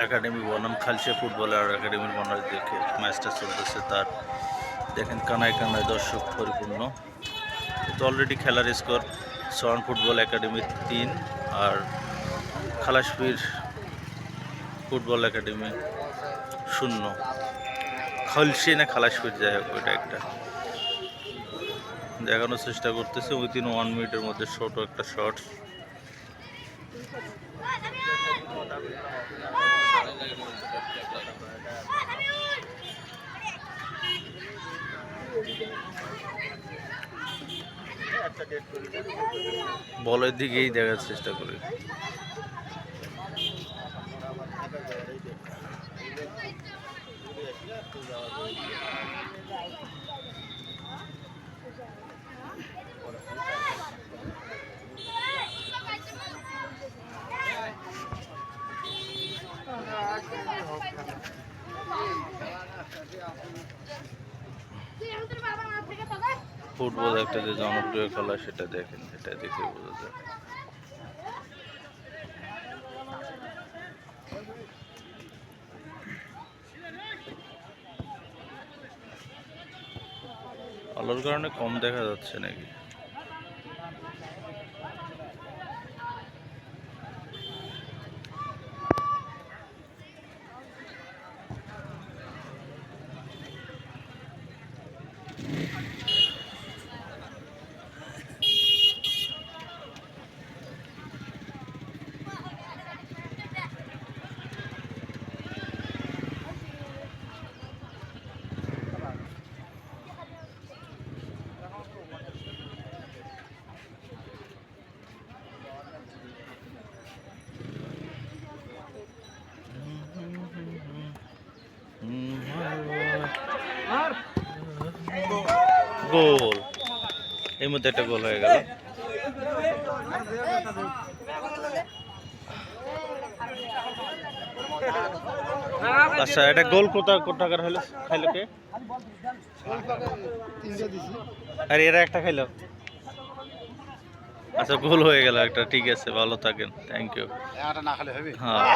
Academy বনাম খালসিয়া footballer একাডেমির মনে দেখে ম্যাচটা চলতেছে। তার দেখেন কানায় কানায় দর্শক পরিপূর্ণ। তো অলরেডি খেলার স্কোর সওয়ান ফুটবল একাডেমি 3 আর খালাসপীর ফুটবল একাডেমি 0। খালসি না খালাসপীর যাই হোক, ওইটা একটা দেখানোর চেষ্টা করতেছে। উইদিন 1 মিনিটের মধ্যে ছোট একটা শট। বলের দিকেই দেখার চেষ্টা করি। ফুটবল একটা যে জনপ্রিয় খেলা সেটা দেখেন, এটা দেখে বোঝা যায়। আলোর কারণে কম দেখা যাচ্ছে নাকি? গোল, এর মধ্যে একটা গোল হয়ে গেল। আচ্ছা, এটা গোল কোথাকার হলো? খাইলো কে? আর এরা একটা খাইলো। আচ্ছা, গোল হয়ে গেল একটা। ঠিক আছে, ভালো থাকেন, থ্যাংক ইউ। হ্যাঁ।